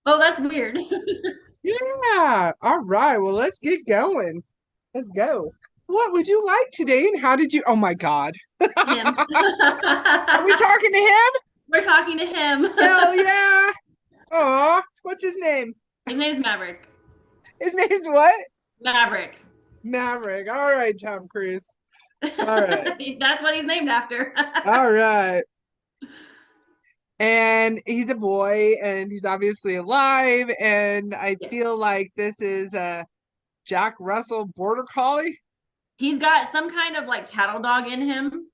Oh, that's weird. Yeah. All right. Well, let's get going. Let's go. What would you like today? And how did you? Oh my God. Him. Are we talking to him? We're talking to him. Hell yeah. Aw. What's his name? His name's Maverick. His name's what? Maverick. Maverick. All right, Tom Cruise. All right. That's what he's named after. All right. And he's a boy and he's obviously alive. And I Yes. feel like this is a Jack Russell Border Collie. He's got some kind of like cattle dog in him.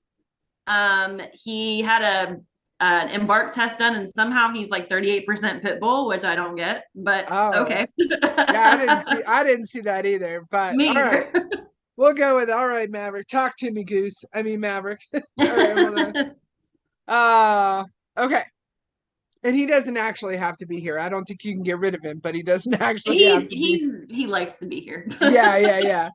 He had a an embark test done, and somehow he's like 38% pit bull, which I don't get, but Oh, okay. yeah, I didn't see that either. But Me all right. either. We'll go with all right, Maverick. Talk to me, Goose. I mean Maverick. All right, hold on. Okay. And he doesn't actually have to be here. I don't think you can get rid of him, but he doesn't actually he have to be. he likes to be here. Yeah, yeah, yeah.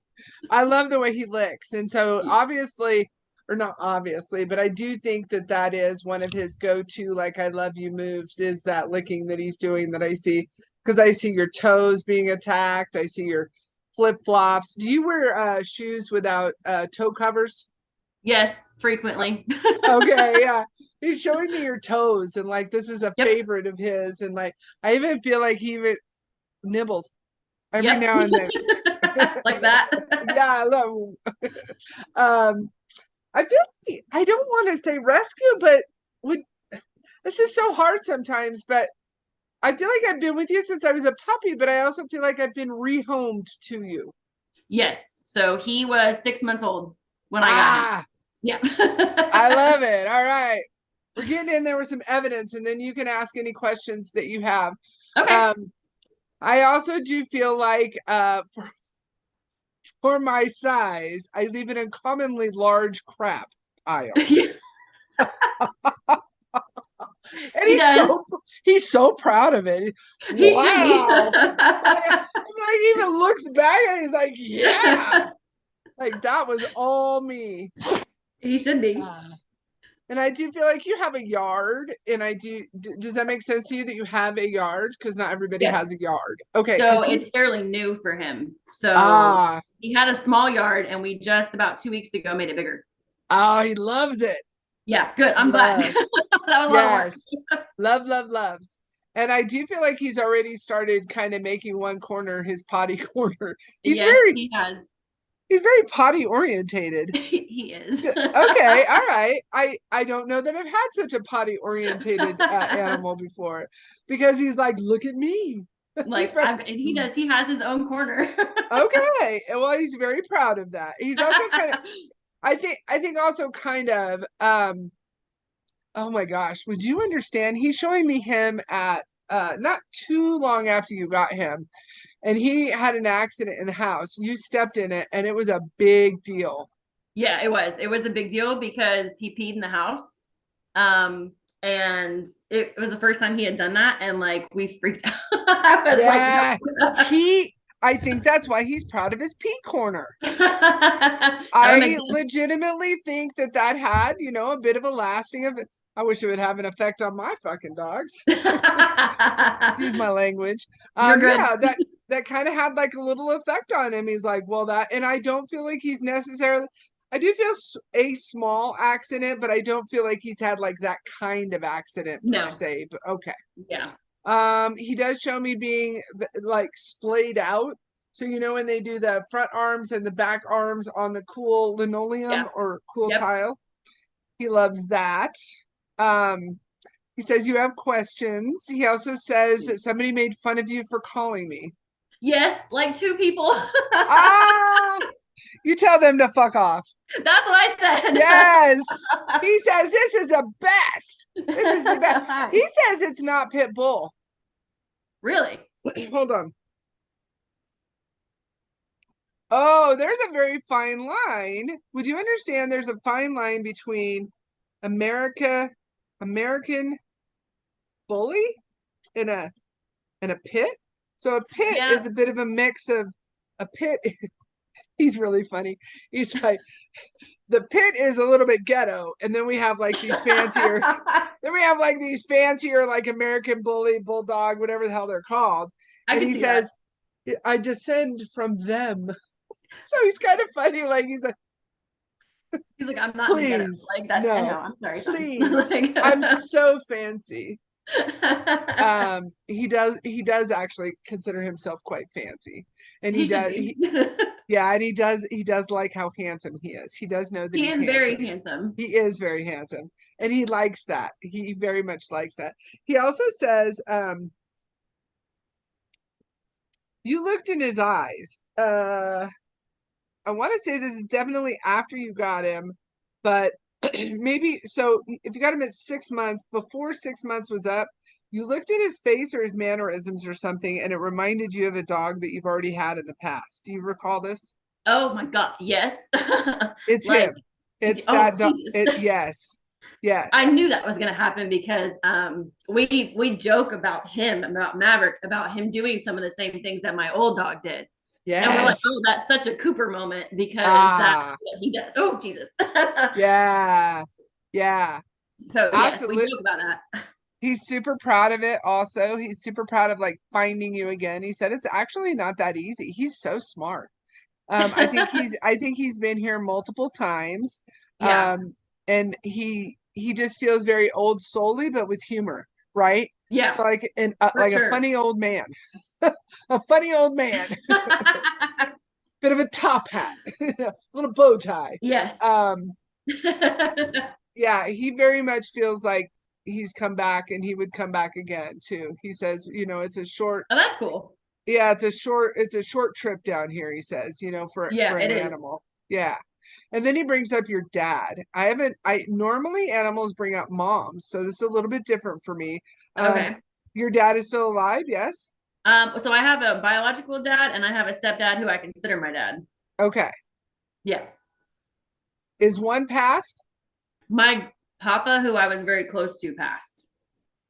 I love the way he licks. And so obviously, or not obviously, but I do think that that is one of his go-to like I love you moves is that licking that he's doing that I see because I see your toes being attacked. I see your flip-flops. Do you wear shoes without toe covers? Yes, frequently. Okay, yeah. He's showing me your toes and like this is a Yep. favorite of his and like I even feel like he even nibbles every Yep. now and then. Like that. Yeah, I love um I feel like I don't want to say rescue, but would this is so hard sometimes, but I feel like I've been with you since I was a puppy, but I also feel like I've been rehomed to you. Yes. So he was 6 months old when I got him. Ah, Yeah. I love it. All right. We're getting in there with some evidence, and then you can ask any questions that you have. Okay. Um, I also do feel like for my size, I leave an uncommonly large crap pile. And He does. he's so proud of it. He should be. Wow. Like even looks back and he's like, yeah. Like that was all me. He should be. Uh, and I do feel like you have a yard. And I do, does that make sense to you that you have a yard? Because not everybody Yes. has a yard. Okay. So Because it's fairly new for him. So ah, he had a small yard, and we just about 2 weeks ago made it bigger. oh, he loves it. Yeah, good. I'm glad. Love. That was a lot of work. Yes. Love, love, loves. And I do feel like he's already started kind of making one corner his potty corner. He's Yes, very he has. he's very potty orientated. He is. Okay, all right. I don't know that I've had such a potty orientated animal before because he's like, look at me. He's Like very and he does. He has his own corner. okay. Well, he's very proud of that. He's also kind of I think also kind of oh my gosh, would you understand? He's showing me him at not too long after you got him, and he had an accident in the house. You stepped in it, and it was a big deal. Yeah, it was. It was a big deal because he peed in the house. And it was the first time he had done that, and like we freaked out. I was like, Yeah, no. I think that's why he's proud of his pea corner. That would make I legitimately think that that had, a bit of a lasting of. I wish it would have an effect on my fucking dogs. sense. Excuse my language. You're good. Yeah, that kind of had like a little effect on him. He's like, well, that, and I don't feel like he's necessarily. I do feel a small accident, but I don't feel like he's had like that kind of accident per No. se. But okay. Yeah. He does show me being like splayed out. So when they do the front arms and the back arms on the cool linoleum Yeah. or cool Yep. tile, he loves that. Um, he says you have questions. He also says that somebody made fun of you for calling me. Yes, like two people. Ah, you tell them to fuck off. That's what I Yes. He says this is the best. This is the best. said. He says it's not pit bull. Really? Hold on. Oh, there's a very fine line. Would you understand there's a fine line between American bully and a pit? So a pit Yeah. is a bit of a mix of a pit. He's really funny. He's like the pit is a little bit ghetto, and then we have like these fancier Then we have like these fancier, like American bully, bulldog, whatever the hell they're called. I And could he see that. says, I descend from them. So he's kind of funny. Like he's like, He's like, I'm not in the ghetto. please, Like that. I know. no, I'm sorry, son. please. Like, I'm so fancy. He does actually consider himself quite fancy. And he should be. yeah, and he does like how handsome he is. He does know that He he's is very handsome. handsome. He is very handsome. And he likes that. He very much likes that. He also says, you looked in his eyes. I want to say this is definitely after you got him, but maybe so if you got him at 6 months, before 6 months was up, you looked at his face or his mannerisms or something, and it reminded you of a dog that you've already had in the past. Do you recall this? Oh my God. Yes. It's Like, him. It's oh that dog. Jesus. Yes. I Yes. knew that was gonna happen because we joke about him, about Maverick, about him doing some of the same things that my old dog did. And we're like, oh, Yes. that's such a Cooper moment because that's Ah, what he does. Oh, Jesus. yeah. Yeah. So yes, we Absolutely. joke about that. He's super proud of it also. He's super proud of like finding you again. He said it's actually not that easy. He's so smart. I think he's been here multiple times. Yeah. And he just feels very old soully, but with humor, right? Yeah, So like for like a sure. funny old man. A funny old man. Bit of a top hat, little bow tie. Yes. Um, Oh, yeah, he very much feels like he's come back and he would come back again too. He says, it's a short, that's cool. yeah, it's a short trip down here, he says, for Yeah, an it is. animal. Yeah. And then he brings up your dad. I normally animals bring up moms, so this is a little bit different for me. Um, Okay. your dad is still alive, yes? So I have a biological dad and I have a stepdad who I consider my dad. Okay. Yeah. Is one passed? My papa, who I was very close to, passed.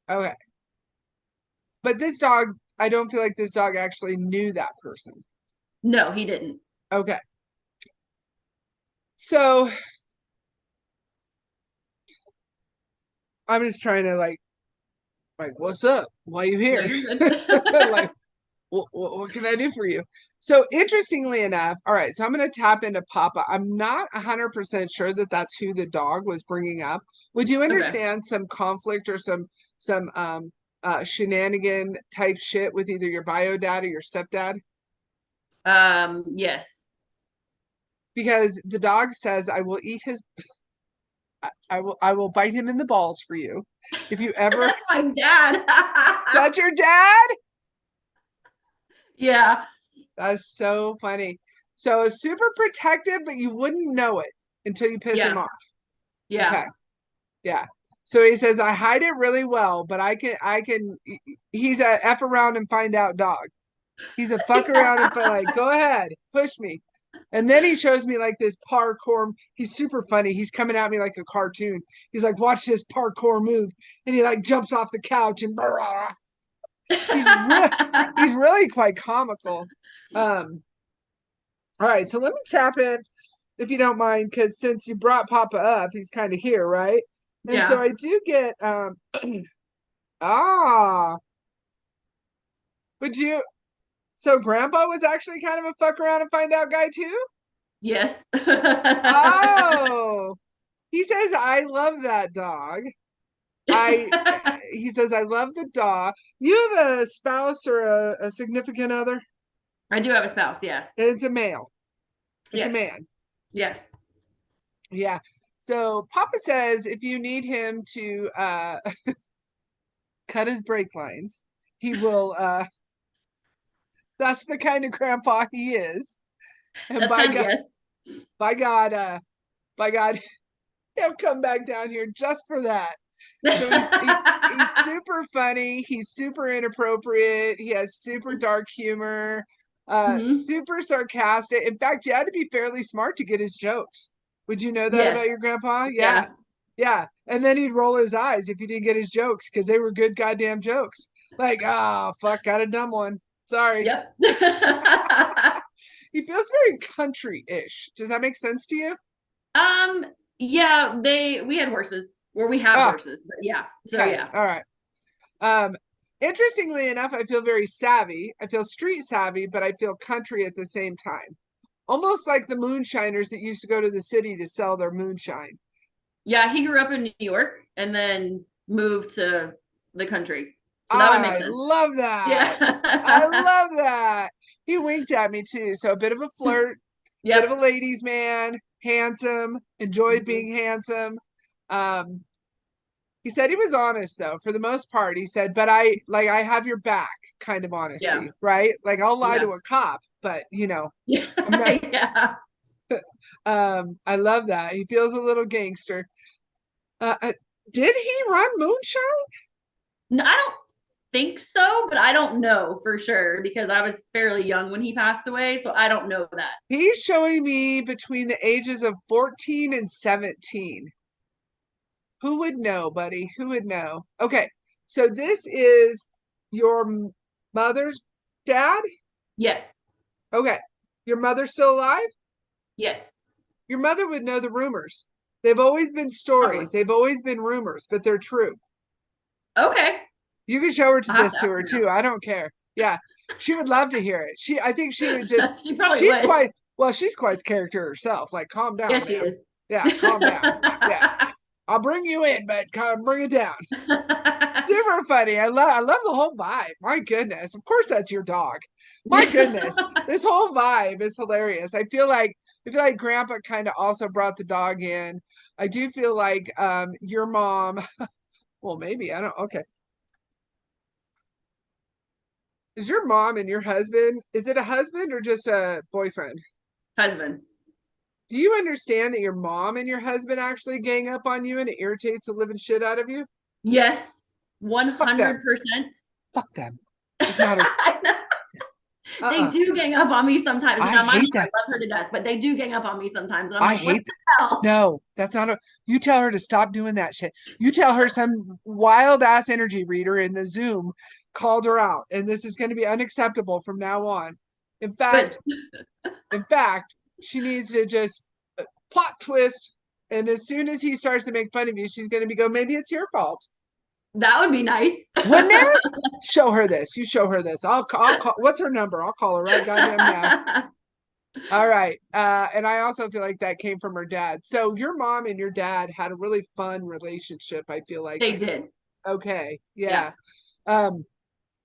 Okay. But this dog, I don't feel like this dog actually knew that person. No, he didn't. Okay. So I'm just trying to like, what's up? Why are you No, here? you're good. Like, what can I do for you? So interestingly enough, all right, so I'm going to tap into Papa. I'm not 100% sure that that's who the dog was bringing up. Would you Okay. understand some conflict or some shenanigan type shit with either your bio dad or your stepdad? Yes. Because the dog says, I will eat his I will bite him in the balls for you. If you ever That's my dad. That's your dad? Yeah. That's so funny. So super protective, but you wouldn't know it until you piss him Yeah. off. Yeah. Okay. Yeah. So he says, I hide it really well, but I can he's a F around and find out dog. He's a fuck around and find like, go ahead, push me. And then he shows me like this parkour. He's super funny. He's coming at me like a cartoon. He's like, watch this parkour move. And he like jumps off the couch and he's re- he's really quite comical. All right, so let me tap in if you don't mind, because since you brought Papa up, he's kind of here, right? And so Yeah. I do get ah, would you so Grandpa was actually kind of a fuck around and find out guy too? Yes. Oh, he says I love that dog. I he says I love the dog. You have a spouse or a significant other? I do have a spouse. Yes. It's a male. It's a Yes. man. Yes. Yeah. So Papa says if you need him to cut his brake lines, he will that's the kind of grandpa he is. And That's kind of yes. by God, by God, he'll come back down here just for that. So he's super funny, he's super inappropriate, he has super dark humor, Hmm. super sarcastic. In fact, you had to be fairly smart to get his jokes. Would you know that Yes. about your grandpa? Yeah. Yeah. Yeah. And then he'd roll his eyes if you didn't get his jokes because they were good goddamn jokes. Like, oh fuck, got a dumb one. Sorry. Yep. He feels very country-ish. Does that make sense to you? um, yeah, we had horses. Where we have Oh, horses, but yeah. So okay. yeah. All right. Um, Interestingly enough, I feel very savvy. I feel street savvy, but I feel country at the same time. Almost like the moonshiners that used to go to the city to sell their moonshine. Yeah, he grew up in New York and then moved to the country. So that would make I sense. love that. I Yeah. love that. He winked at me too. So a bit of a flirt, bit of a Yep. ladies' man, handsome, enjoyed Mhm. being handsome. Um, he said he was honest though, for the most part. He said, but I have your back kind of Yeah. honesty, right? Like I'll lie to Yeah. a cop, but Yeah. I'm not Yeah. I love that. He feels a little gangster. Uh, uh, did he run moonshine? No, I don't think so, but I don't know for sure because I was fairly young when he passed away. So I don't know that. He's showing me between the ages of 14 and 17. Who would know, buddy? Who would know? Okay, so this is your mother's dad? Yes. Okay, your mother's still alive? Yes. Your mother would know the rumors. They've always been Probably. stories, they've always been rumors, but they're true. Okay. You can show her to I'll have this to to ask her her now. too. I don't care. Yeah, she would love to hear it. I think she would just, She probably she's would. quite, well, she's quite character herself. Like, calm down, Yes, she ma'am. is. Yeah, calm down. Yeah, I'll bring you in, but kind of bring it down. Super funny. I love the whole vibe. My goodness. Of course that's your dog. My goodness. This whole vibe is hilarious. I feel like grandpa kind of also brought the dog in. I do feel like your mom, well maybe, I don't okay. Is your mom and your husband, is it a husband or just a boyfriend? Husband. Do you understand that your mom and your husband actually gang up on you and it irritates the living shit out of you? Yes. Fuck them. 100%. Fuck them. It's not a They uh-uh. do gang up on me sometimes. I Now, my mom, hate I that. love her to death, but they do gang up on me sometimes. And I'm I like, what hate the hell? No, that's not a. You tell her to stop doing that shit. You tell her some wild ass energy reader in the Zoom called her out, and this is going to be unacceptable from now on. In Good. fact, in fact, she needs to just plot twist, and as soon as he starts to make fun of you, she's going to be go. Maybe it's your fault, That would be nice. wouldn't it? Show her this. You show her this. I'll call. What's her number? I'll call her right goddamn now. All right. And I also feel like that came from her dad. So your mom and your dad had a really fun relationship, I feel like. They did. Okay. Yeah. Yeah. Um,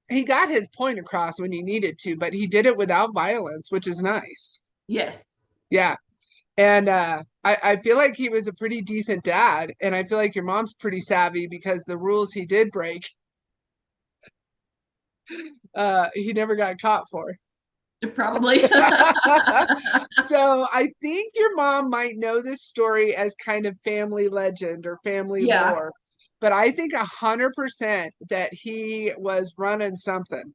he got his point across when he needed to, but he did it without violence, which is nice. Yes. Yeah. And I feel like he was a pretty decent dad. And I feel like your mom's pretty savvy because the rules he did break, he never got caught for. Probably. So I think your mom might know this story as kind of family legend or family Yeah. lore, but I think 100% that he was running something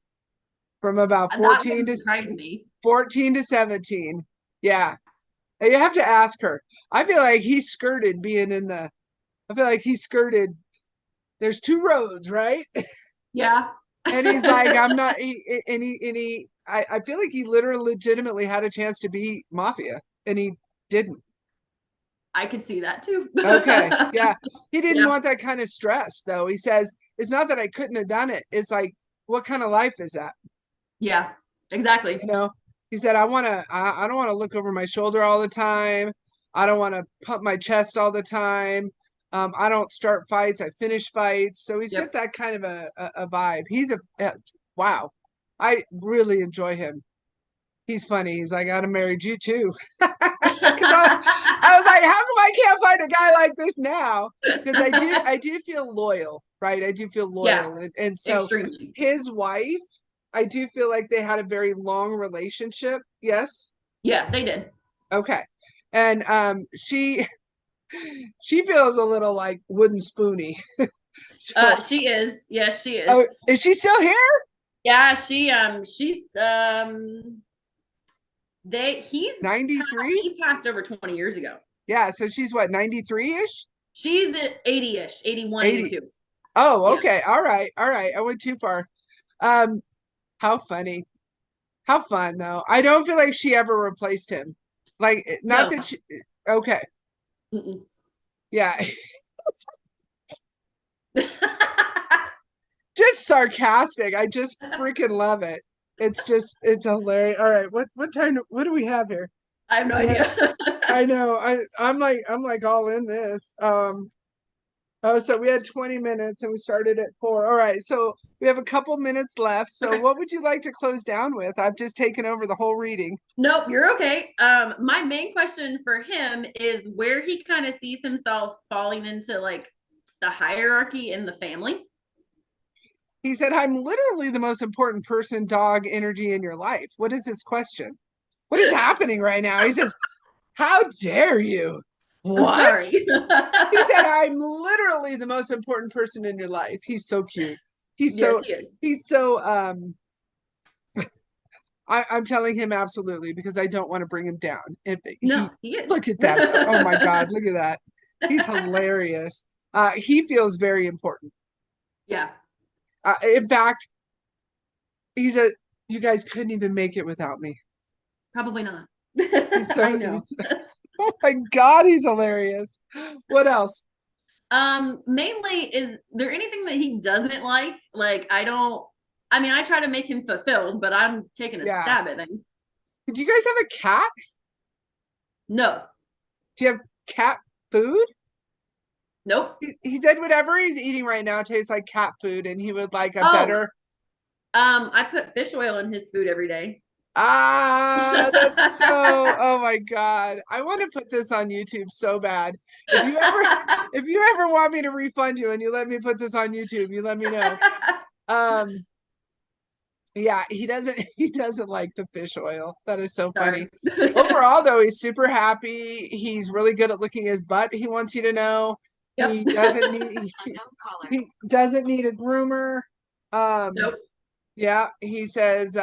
from about That wouldn't surprise me. 14 to 17. Yeah. You have to ask her. I feel like he skirted being in the I feel like he skirted there's two roads, right? Yeah. And he's like, I'm not I feel like he literally legitimately had a chance to be mafia and he didn't. I could see that too. Okay. Yeah. He didn't Yeah. want that kind of stress though. He says, it's not that I couldn't have done it. It's like, what kind of life is that? Yeah. Exactly. You know? He said, I don't want to look over my shoulder all the time. I don't want to pump my chest all the time. I don't start fights. I finish fights. So he's got Yep. that kind of a vibe. Wow. I really enjoy him. He's funny. He's like, I'd have married you too. Because I was like, how come I can't find a guy like this now? Because I do feel loyal, right? I do feel Yeah. loyal. And so Extremely. his wife, I do feel like they had a very long relationship. Yes. Yeah, they did. Okay. And she feels a little like wooden spoony. So She is. Yes, she is. oh, is she still here? Yeah, she's '93? he passed over 20 years ago. Yeah, so she's what, 93-ish? She's at 80-ish, 81, 80. 82. Oh, Yeah. okay. All right. All right. I went too far. Um, how funny. How fun though. I don't feel like she ever replaced him. Like not No. that she okay. Mm-mm. Yeah. sarcastic. I just freaking love it. It's hilarious. All right, what time? What do we have here? I have no Yeah, idea. I know. I'm like all in this. Oh, so we had 20 minutes and we started at 4. All right, so we have a couple minutes left. So Okay. what would you like to close down with? I've just taken over the whole reading. Nope, you're okay. My main question for him is where he kind of sees himself falling into like the hierarchy in the family. He said, I'm literally the most important person, dog energy in your life. What is his question? What is happening right now? He says, how dare you? I'm What? sorry. He said, I'm literally the most important person in your life. He's so cute. He's Yes, so, he is. he's so, I'm telling him absolutely because I don't want to bring him down. If he No, he is. look at that. Oh my God, look at that. He's hilarious. He feels very important. Yeah, In fact, he's a you guys couldn't even make it without me. probably not. He's I so know. he's oh my God, he's hilarious. What else? Mainly, is there anything that he doesn't like? Like, I mean, I try to make him fulfilled, but I'm taking a Yeah. stab at things. Do you guys have a cat? No, Do you have cat food? nope. He said whatever he's eating right now tastes like cat food, and he would like a Oh, better. I put fish oil in his food every day. Ah, that's so. Oh my God, I want to put this on YouTube so bad. If you ever, if you ever want me to refund you and you let me put this on YouTube, you let me know. Um, yeah, he doesn't like the fish oil. That is so funny. Sorry. Overall, though, he's super happy. He's really good at licking his butt. He wants you to know he Yep. doesn't need he doesn't need a groomer. Nope. Yeah, he says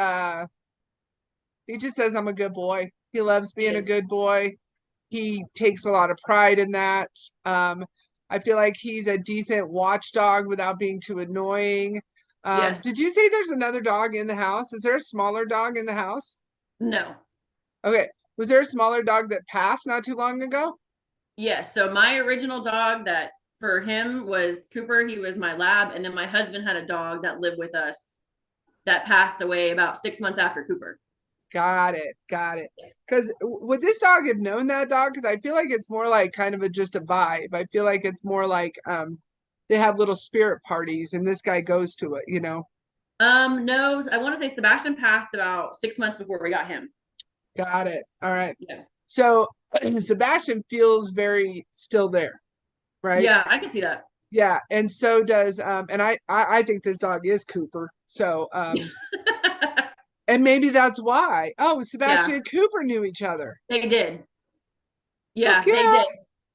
he just says I'm a good boy. He loves He being a is. good boy. He takes a lot of pride in that. I feel like he's a decent watchdog without being too annoying. Yes. Did you say there's another dog in the house? Is there a smaller dog in the house? No. Okay. Was there a smaller dog that passed not too long ago? Yes. So my original dog that for him was Cooper. He was my lab. And then my husband had a dog that lived with us that passed away about 6 months after Cooper. Got it. Got it. Because would this dog have known that dog? Because I feel like it's more like kind of just a vibe. I feel like it's more like they have little spirit parties and this guy goes to it, you know? No, I want to say Sebastian passed about 6 months before we got him. Got it. All right. Yeah. So Sebastian feels very still there, right? Yeah, I can see that. Yeah, and so does and I think this dog is Cooper. So and maybe that's why. Oh, Sebastian Yeah, and Cooper knew each other. they did. Look, Yeah, they yeah.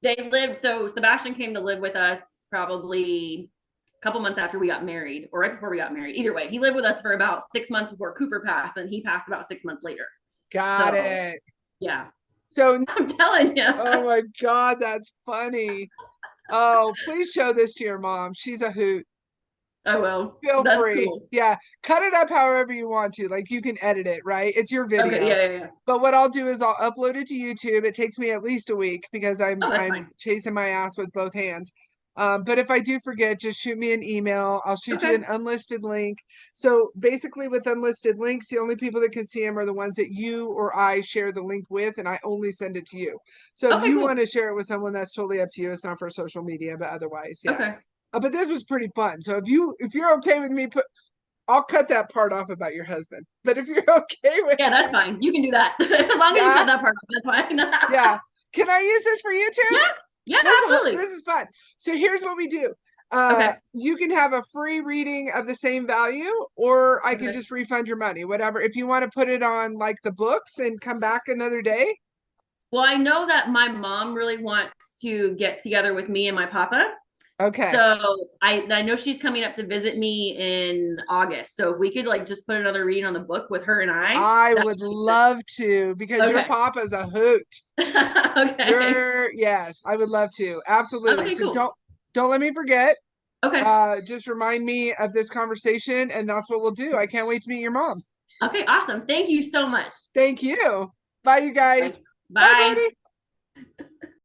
did. They lived, so Sebastian came to live with us probably a couple months after we got married, or right before we got married. Either way, he lived with us for about 6 months before Cooper passed, and he passed about 6 months later. Got So, it. yeah, So I'm telling you. oh my God, that's funny. Oh, please show this to your mom. She's a hoot. I will. Feel That's free. cool. Yeah, cut it up however you want to. Like you can edit it, right? It's your Okay, video. yeah. But what I'll do is I'll upload it to YouTube. It takes me at least a week because Oh, that's I'm fine. chasing my ass with both hands. But if I do forget, just shoot me an email. I'll shoot you Okay. an unlisted link. So basically, with unlisted links, the only people that can see them are the ones that you or I share the link with, and I only send it to you. So if Okay, you want cool. to share it with someone, that's totally up to you. It's not for social media, but otherwise, yeah. Okay. But this was pretty fun. So if you're okay with me I'll cut that part off about your husband. But if you're okay with Yeah, that's fine. You can do that. As long as you yeah, cut that part, that's fine. yeah. Can I use this for YouTube? Yeah. Yeah, absolutely. This is fun. So here's what we do. Okay. You can have a free reading of the same value, or I can Okay. just refund your money, whatever. If you want to put it on like the books and come back another day. Well, I know that my mom really wants to get together with me and my papa. Okay. So I know she's coming up to visit me in August. So if we could like just put another reading on the book with her and I that would would be good. love to because your Okay. papa's a hoot. Okay. Yes, I would love to. Absolutely. Okay, So cool. don't let me forget. Okay. Just remind me of this conversation and that's what we'll do. I can't wait to meet your mom. Okay, awesome. Thank you so much. Thank you. Bye, you guys. Bye. Bye, Bye. buddy.